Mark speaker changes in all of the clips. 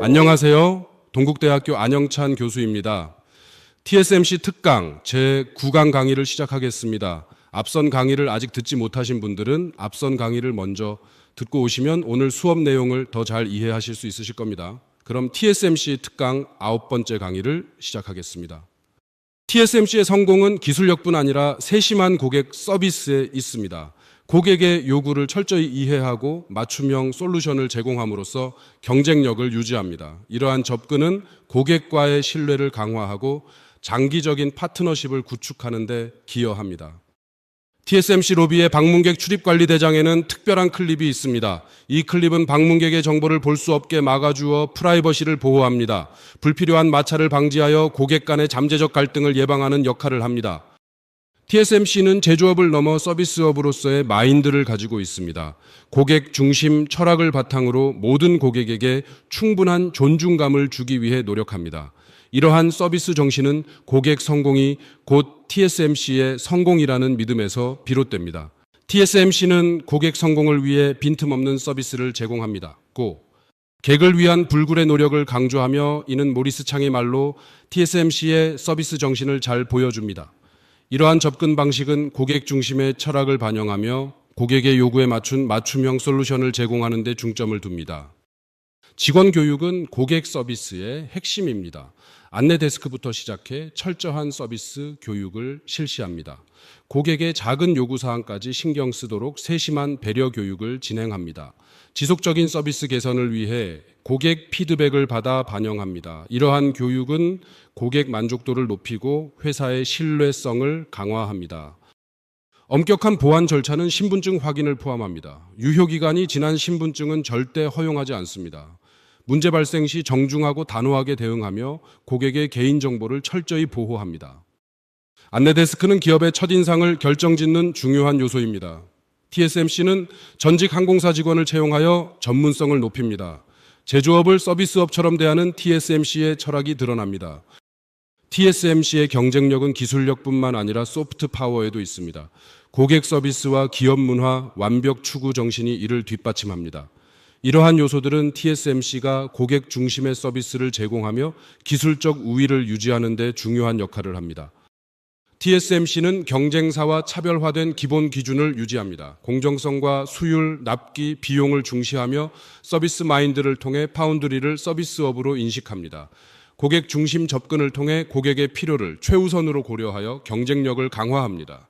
Speaker 1: 안녕하세요. 동국대학교 안영찬 교수입니다. TSMC 특강 제9강 강의를 시작하겠습니다. 앞선 강의를 아직 듣지 못하신 분들은 앞선 강의를 먼저 듣고 오시면 오늘 수업 내용을 더 잘 이해하실 수 있으실 겁니다. 그럼 TSMC 특강 9번째 강의를 시작하겠습니다. TSMC의 성공은 기술력뿐 아니라 세심한 고객 서비스에 있습니다. 고객의 요구를 철저히 이해하고 맞춤형 솔루션을 제공함으로써 경쟁력을 유지합니다. 이러한 접근은 고객과의 신뢰를 강화하고 장기적인 파트너십을 구축하는 데 기여합니다. TSMC 로비의 방문객 출입관리 대장에는 특별한 클립이 있습니다. 이 클립은 방문객의 정보를 볼 수 없게 막아주어 프라이버시를 보호합니다. 불필요한 마찰을 방지하여 고객 간의 잠재적 갈등을 예방하는 역할을 합니다. TSMC는 제조업을 넘어 서비스업으로서의 마인드를 가지고 있습니다. 고객 중심 철학을 바탕으로 모든 고객에게 충분한 존중감을 주기 위해 노력합니다. 이러한 서비스 정신은 고객 성공이 곧 TSMC의 성공이라는 믿음에서 비롯됩니다. TSMC는 고객 성공을 위해 빈틈없는 서비스를 제공합니다. 고객을 위한 불굴의 노력을 강조하며 이는 모리스 창의 말로 TSMC의 서비스 정신을 잘 보여줍니다. 이러한 접근 방식은 고객 중심의 철학을 반영하며 고객의 요구에 맞춘 맞춤형 솔루션을 제공하는 데 중점을 둡니다. 직원 교육은 고객 서비스의 핵심입니다. 안내 데스크부터 시작해 철저한 서비스 교육을 실시합니다. 고객의 작은 요구사항까지 신경 쓰도록 세심한 배려 교육을 진행합니다. 지속적인 서비스 개선을 위해 고객 피드백을 받아 반영합니다. 이러한 교육은 고객 만족도를 높이고 회사의 신뢰성을 강화합니다. 엄격한 보안 절차는 신분증 확인을 포함합니다. 유효기간이 지난 신분증은 절대 허용하지 않습니다. 문제 발생 시 정중하고 단호하게 대응하며 고객의 개인정보를 철저히 보호합니다. 안내데스크는 기업의 첫인상을 결정짓는 중요한 요소입니다. TSMC는 전직 항공사 직원을 채용하여 전문성을 높입니다. 제조업을 서비스업처럼 대하는 TSMC의 철학이 드러납니다. TSMC의 경쟁력은 기술력뿐만 아니라 소프트 파워에도 있습니다. 고객 서비스와 기업 문화, 완벽 추구 정신이 이를 뒷받침합니다. 이러한 요소들은 TSMC가 고객 중심의 서비스를 제공하며 기술적 우위를 유지하는 데 중요한 역할을 합니다. TSMC는 경쟁사와 차별화된 기본 기준을 유지합니다. 공정성과 수율, 납기, 비용을 중시하며 서비스 마인드를 통해 파운드리를 서비스업으로 인식합니다. 고객 중심 접근을 통해 고객의 필요를 최우선으로 고려하여 경쟁력을 강화합니다.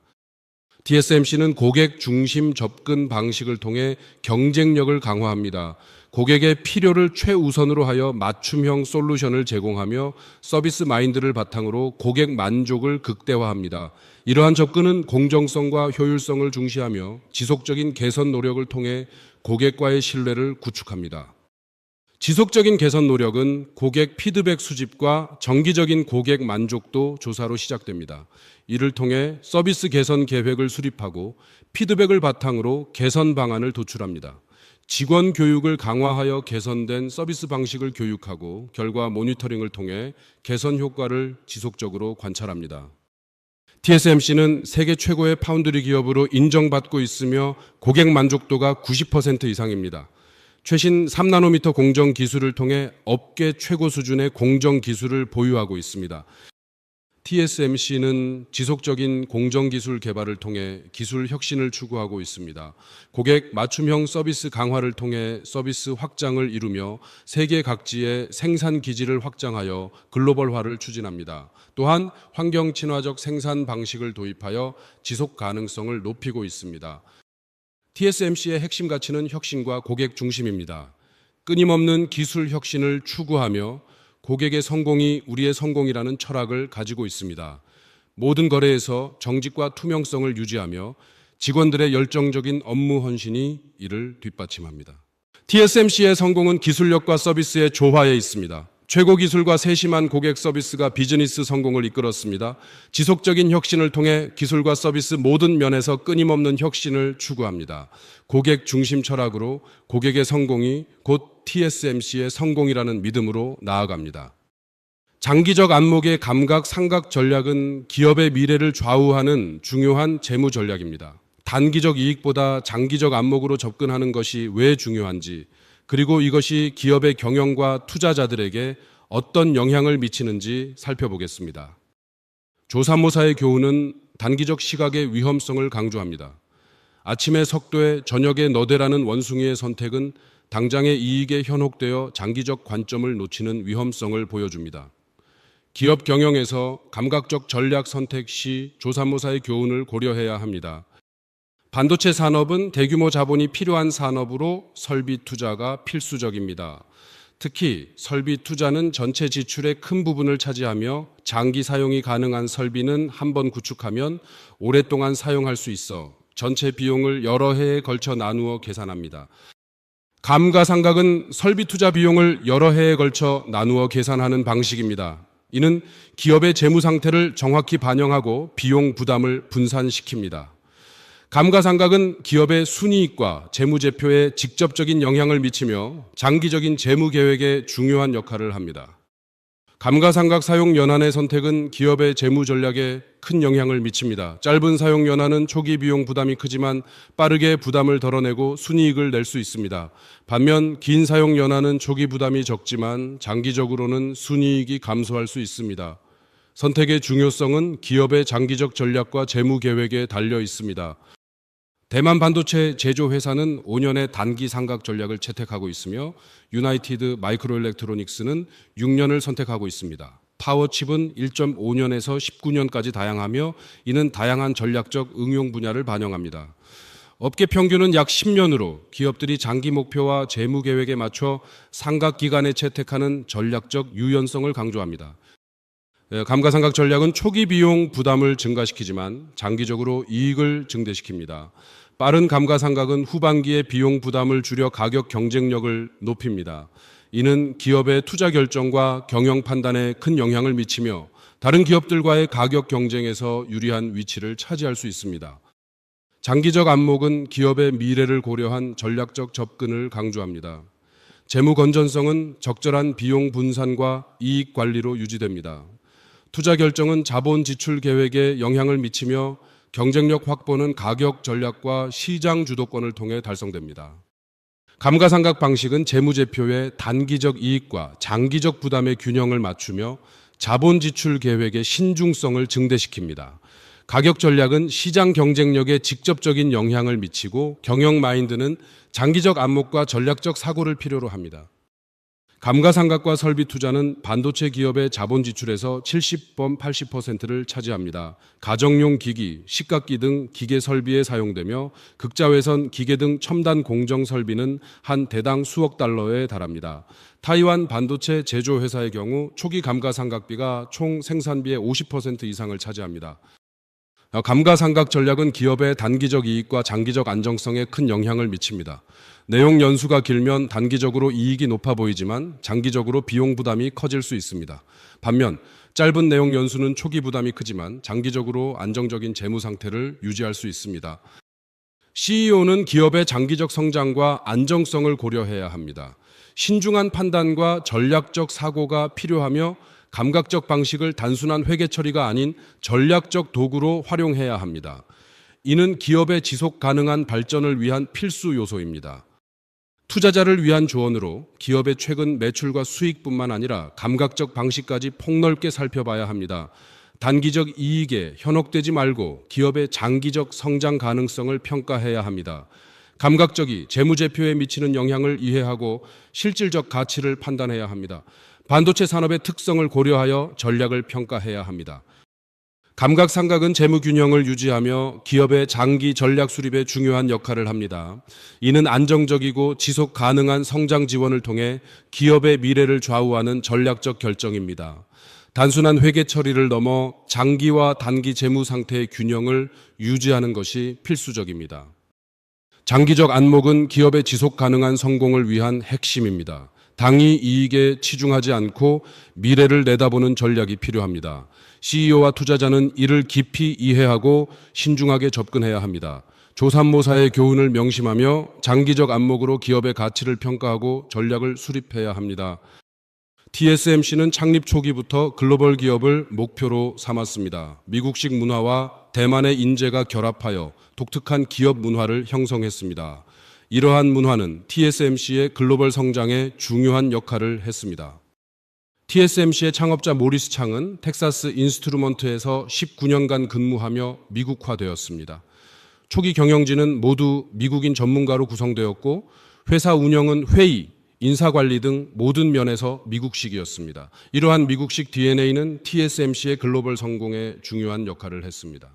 Speaker 1: TSMC는 고객 중심 접근 방식을 통해 경쟁력을 강화합니다. 고객의 필요를 최우선으로 하여 맞춤형 솔루션을 제공하며 서비스 마인드를 바탕으로 고객 만족을 극대화합니다. 이러한 접근은 공정성과 효율성을 중시하며 지속적인 개선 노력을 통해 고객과의 신뢰를 구축합니다. 지속적인 개선 노력은 고객 피드백 수집과 정기적인 고객 만족도 조사로 시작됩니다. 이를 통해 서비스 개선 계획을 수립하고 피드백을 바탕으로 개선 방안을 도출합니다. 직원 교육을 강화하여 개선된 서비스 방식을 교육하고 결과 모니터링을 통해 개선 효과를 지속적으로 관찰합니다. TSMC는 세계 최고의 파운드리 기업으로 인정받고 있으며 고객 만족도가 90% 이상입니다. 최신 3나노미터 공정 기술을 통해 업계 최고 수준의 공정 기술을 보유하고 있습니다. TSMC는 지속적인 공정 기술 개발을 통해 기술 혁신을 추구하고 있습니다. 고객 맞춤형 서비스 강화를 통해 서비스 확장을 이루며 세계 각지의 생산 기지를 확장하여 글로벌화를 추진합니다. 또한 환경 친화적 생산 방식을 도입하여 지속 가능성을 높이고 있습니다. TSMC의 핵심 가치는 혁신과 고객 중심입니다. 끊임없는 기술 혁신을 추구하며 고객의 성공이 우리의 성공이라는 철학을 가지고 있습니다. 모든 거래에서 정직과 투명성을 유지하며 직원들의 열정적인 업무 헌신이 이를 뒷받침합니다. TSMC의 성공은 기술력과 서비스의 조화에 있습니다. 최고 기술과 세심한 고객 서비스가 비즈니스 성공을 이끌었습니다. 지속적인 혁신을 통해 기술과 서비스 모든 면에서 끊임없는 혁신을 추구합니다. 고객 중심 철학으로 고객의 성공이 곧 TSMC의 성공이라는 믿음으로 나아갑니다. 장기적 안목의 감각 상각 전략은 기업의 미래를 좌우하는 중요한 재무 전략입니다. 단기적 이익보다 장기적 안목으로 접근하는 것이 왜 중요한지 그리고 이것이 기업의 경영과 투자자들에게 어떤 영향을 미치는지 살펴보겠습니다. 조삼모사의 교훈은 단기적 시각의 위험성을 강조합니다. 아침에 석도에 저녁에 너대라는 원숭이의 선택은 당장의 이익에 현혹되어 장기적 관점을 놓치는 위험성을 보여줍니다. 기업 경영에서 감각적 전략 선택 시 조삼모사의 교훈을 고려해야 합니다. 반도체 산업은 대규모 자본이 필요한 산업으로 설비 투자가 필수적입니다. 특히 설비 투자는 전체 지출의 큰 부분을 차지하며 장기 사용이 가능한 설비는 한번 구축하면 오랫동안 사용할 수 있어 전체 비용을 여러 해에 걸쳐 나누어 계산합니다. 감가상각은 설비 투자 비용을 여러 해에 걸쳐 나누어 계산하는 방식입니다. 이는 기업의 재무 상태를 정확히 반영하고 비용 부담을 분산시킵니다. 감가상각은 기업의 순이익과 재무제표에 직접적인 영향을 미치며 장기적인 재무 계획에 중요한 역할을 합니다. 감가상각 사용 연한의 선택은 기업의 재무 전략에 큰 영향을 미칩니다. 짧은 사용 연한은 초기 비용 부담이 크지만 빠르게 부담을 덜어내고 순이익을 낼 수 있습니다. 반면 긴 사용 연한은 초기 부담이 적지만 장기적으로는 순이익이 감소할 수 있습니다. 선택의 중요성은 기업의 장기적 전략과 재무 계획에 달려 있습니다. 대만 반도체 제조회사는 5년의 단기 상각 전략을 채택하고 있으며 유나이티드 마이크로일렉트로닉스는 6년을 선택하고 있습니다. 파워칩은 1.5년에서 19년까지 다양하며 이는 다양한 전략적 응용 분야를 반영합니다. 업계 평균은 약 10년으로 기업들이 장기 목표와 재무 계획에 맞춰 상각 기간에 채택하는 전략적 유연성을 강조합니다. 감가상각 전략은 초기 비용 부담을 증가시키지만 장기적으로 이익을 증대시킵니다. 빠른 감가상각은 후반기에 비용 부담을 줄여 가격 경쟁력을 높입니다. 이는 기업의 투자 결정과 경영 판단에 큰 영향을 미치며 다른 기업들과의 가격 경쟁에서 유리한 위치를 차지할 수 있습니다. 장기적 안목은 기업의 미래를 고려한 전략적 접근을 강조합니다. 재무 건전성은 적절한 비용 분산과 이익 관리로 유지됩니다. 투자 결정은 자본 지출 계획에 영향을 미치며 경쟁력 확보는 가격 전략과 시장 주도권을 통해 달성됩니다. 감가상각 방식은 재무제표의 단기적 이익과 장기적 부담의 균형을 맞추며 자본 지출 계획의 신중성을 증대시킵니다. 가격 전략은 시장 경쟁력에 직접적인 영향을 미치고 경영 마인드는 장기적 안목과 전략적 사고를 필요로 합니다. 감가상각과 설비 투자는 반도체 기업의 자본 지출에서 70% 80%를 차지합니다. 가정용 기기, 식각기 등 기계 설비에 사용되며 극자외선 기계 등 첨단 공정 설비는 한 대당 수억 달러에 달합니다. 타이완 반도체 제조회사의 경우 초기 감가상각비가 총 생산비의 50% 이상을 차지합니다. 감가상각 전략은 기업의 단기적 이익과 장기적 안정성에 큰 영향을 미칩니다. 내용 연수가 길면 단기적으로 이익이 높아 보이지만 장기적으로 비용 부담이 커질 수 있습니다. 반면 짧은 내용 연수는 초기 부담이 크지만 장기적으로 안정적인 재무 상태를 유지할 수 있습니다. CEO는 기업의 장기적 성장과 안정성을 고려해야 합니다. 신중한 판단과 전략적 사고가 필요하며 감각적 방식을 단순한 회계 처리가 아닌 전략적 도구로 활용해야 합니다. 이는 기업의 지속 가능한 발전을 위한 필수 요소입니다. 투자자를 위한 조언으로 기업의 최근 매출과 수익뿐만 아니라 감각적 방식까지 폭넓게 살펴봐야 합니다. 단기적 이익에 현혹되지 말고 기업의 장기적 성장 가능성을 평가해야 합니다. 감각적이 재무제표에 미치는 영향을 이해하고 실질적 가치를 판단해야 합니다. 반도체 산업의 특성을 고려하여 전략을 평가해야 합니다. 감각상각은 재무 균형을 유지하며 기업의 장기 전략 수립에 중요한 역할을 합니다. 이는 안정적이고 지속 가능한 성장 지원을 통해 기업의 미래를 좌우하는 전략적 결정입니다. 단순한 회계 처리를 넘어 장기와 단기 재무 상태의 균형을 유지하는 것이 필수적입니다. 장기적 안목은 기업의 지속 가능한 성공을 위한 핵심입니다. 당이 이익에 치중하지 않고 미래를 내다보는 전략이 필요합니다. CEO와 투자자는 이를 깊이 이해하고 신중하게 접근해야 합니다. 조삼모사의 교훈을 명심하며 장기적 안목으로 기업의 가치를 평가하고 전략을 수립해야 합니다. TSMC는 창립 초기부터 글로벌 기업을 목표로 삼았습니다. 미국식 문화와 대만의 인재가 결합하여 독특한 기업 문화를 형성했습니다. 이러한 문화는 TSMC의 글로벌 성장에 중요한 역할을 했습니다. TSMC의 창업자 모리스 창은 텍사스 인스트루먼트에서 19년간 근무하며 미국화되었습니다. 초기 경영진은 모두 미국인 전문가로 구성되었고 회사 운영은 회의, 인사관리 등 모든 면에서 미국식이었습니다. 이러한 미국식 DNA는 TSMC의 글로벌 성공에 중요한 역할을 했습니다.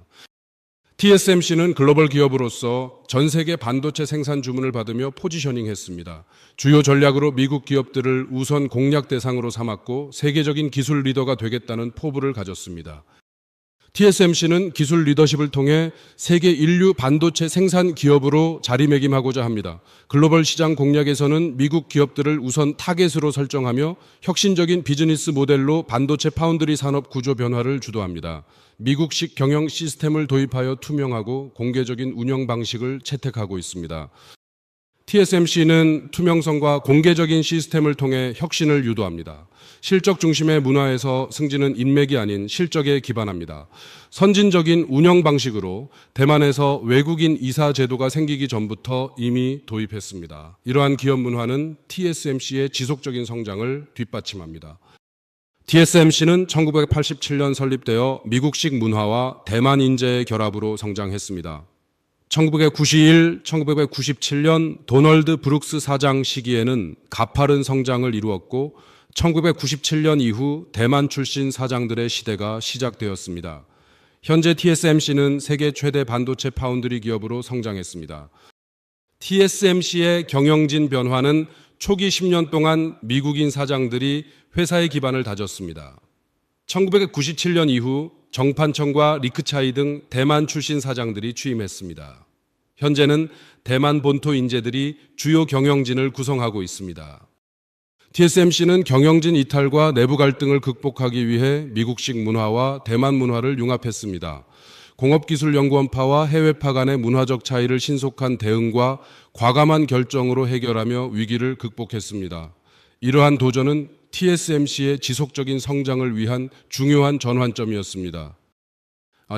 Speaker 1: TSMC는 글로벌 기업으로서 전 세계 반도체 생산 주문을 받으며 포지셔닝했습니다. 주요 전략으로 미국 기업들을 우선 공략 대상으로 삼았고 세계적인 기술 리더가 되겠다는 포부를 가졌습니다. TSMC는 기술 리더십을 통해 세계 인류 반도체 생산 기업으로 자리매김하고자 합니다. 글로벌 시장 공략에서는 미국 기업들을 우선 타겟으로 설정하며 혁신적인 비즈니스 모델로 반도체 파운드리 산업 구조 변화를 주도합니다. 미국식 경영 시스템을 도입하여 투명하고 공개적인 운영 방식을 채택하고 있습니다. TSMC는 투명성과 공개적인 시스템을 통해 혁신을 유도합니다. 실적 중심의 문화에서 승진은 인맥이 아닌 실적에 기반합니다. 선진적인 운영 방식으로 대만에서 외국인 이사 제도가 생기기 전부터 이미 도입했습니다. 이러한 기업 문화는 TSMC의 지속적인 성장을 뒷받침합니다. TSMC는 1987년 설립되어 미국식 문화와 대만 인재의 결합으로 성장했습니다. 1991, 1997년 도널드 브룩스 사장 시기에는 가파른 성장을 이루었고 1997년 이후 대만 출신 사장들의 시대가 시작되었습니다. 현재 TSMC는 세계 최대 반도체 파운드리 기업으로 성장했습니다. TSMC의 경영진 변화는 초기 10년 동안 미국인 사장들이 회사의 기반을 다졌습니다. 1997년 이후 정판청과 리크차이 등 대만 출신 사장들이 취임했습니다. 현재는 대만 본토 인재들이 주요 경영진을 구성하고 있습니다. TSMC는 경영진 이탈과 내부 갈등을 극복하기 위해 미국식 문화와 대만 문화를 융합했습니다. 공업기술연구원파와 해외파 간의 문화적 차이를 신속한 대응과 과감한 결정으로 해결하며 위기를 극복했습니다. 이러한 도전은 TSMC의 지속적인 성장을 위한 중요한 전환점이었습니다.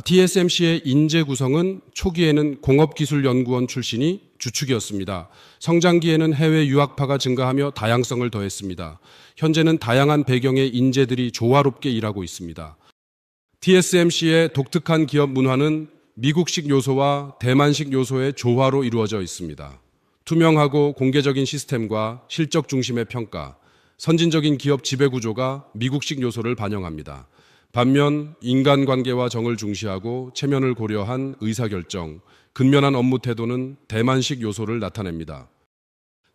Speaker 1: TSMC의 인재 구성은 초기에는 공업기술연구원 출신이 주축이었습니다. 성장기에는 해외 유학파가 증가하며 다양성을 더했습니다. 현재는 다양한 배경의 인재들이 조화롭게 일하고 있습니다. TSMC의 독특한 기업 문화는 미국식 요소와 대만식 요소의 조화로 이루어져 있습니다. 투명하고 공개적인 시스템과 실적 중심의 평가, 선진적인 기업 지배구조가 미국식 요소를 반영합니다. 반면 인간관계와 정을 중시하고 체면을 고려한 의사결정, 근면한 업무 태도는 대만식 요소를 나타냅니다.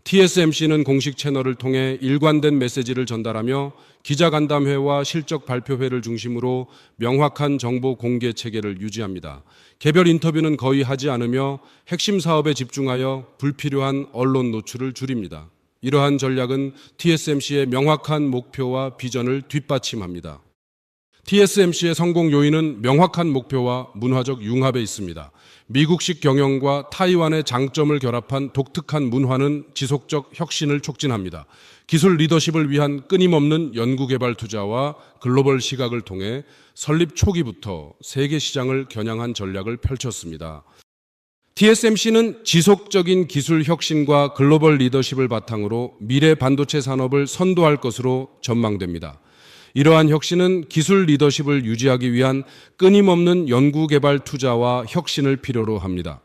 Speaker 1: TSMC는 공식 채널을 통해 일관된 메시지를 전달하며 기자간담회와 실적 발표회를 중심으로 명확한 정보 공개 체계를 유지합니다. 개별 인터뷰는 거의 하지 않으며 핵심 사업에 집중하여 불필요한 언론 노출을 줄입니다. 이러한 전략은 TSMC의 명확한 목표와 비전을 뒷받침합니다. TSMC의 성공 요인은 명확한 목표와 문화적 융합에 있습니다. 미국식 경영과 타이완의 장점을 결합한 독특한 문화는 지속적 혁신을 촉진합니다. 기술 리더십을 위한 끊임없는 연구개발 투자와 글로벌 시각을 통해 설립 초기부터 세계 시장을 겨냥한 전략을 펼쳤습니다. TSMC는 지속적인 기술 혁신과 글로벌 리더십을 바탕으로 미래 반도체 산업을 선도할 것으로 전망됩니다. 이러한 혁신은 기술 리더십을 유지하기 위한 끊임없는 연구개발 투자와 혁신을 필요로 합니다.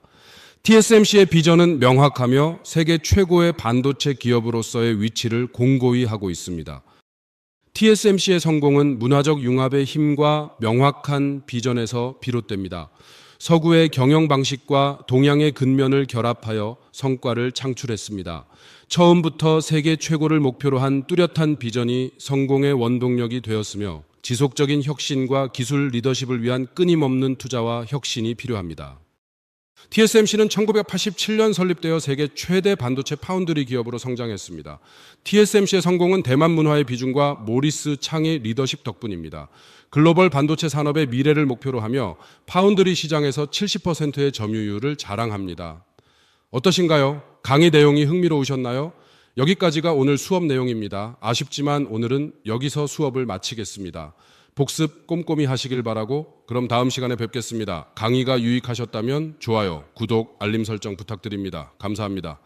Speaker 1: TSMC의 비전은 명확하며 세계 최고의 반도체 기업으로서의 위치를 공고히 하고 있습니다. TSMC의 성공은 문화적 융합의 힘과 명확한 비전에서 비롯됩니다. 서구의 경영 방식과 동양의 근면을 결합하여 성과를 창출했습니다. 처음부터 세계 최고를 목표로 한 뚜렷한 비전이 성공의 원동력이 되었으며 지속적인 혁신과 기술 리더십을 위한 끊임없는 투자와 혁신이 필요합니다. TSMC는 1987년 설립되어 세계 최대 반도체 파운드리 기업으로 성장했습니다. TSMC의 성공은 대만 문화의 비중과 모리스 창의 리더십 덕분입니다. 글로벌 반도체 산업의 미래를 목표로 하며 파운드리 시장에서 70%의 점유율을 자랑합니다. 어떠신가요? 강의 내용이 흥미로우셨나요? 여기까지가 오늘 수업 내용입니다. 아쉽지만 오늘은 여기서 수업을 마치겠습니다. 복습 꼼꼼히 하시길 바라고 그럼 다음 시간에 뵙겠습니다. 강의가 유익하셨다면 좋아요, 구독, 알림 설정 부탁드립니다. 감사합니다.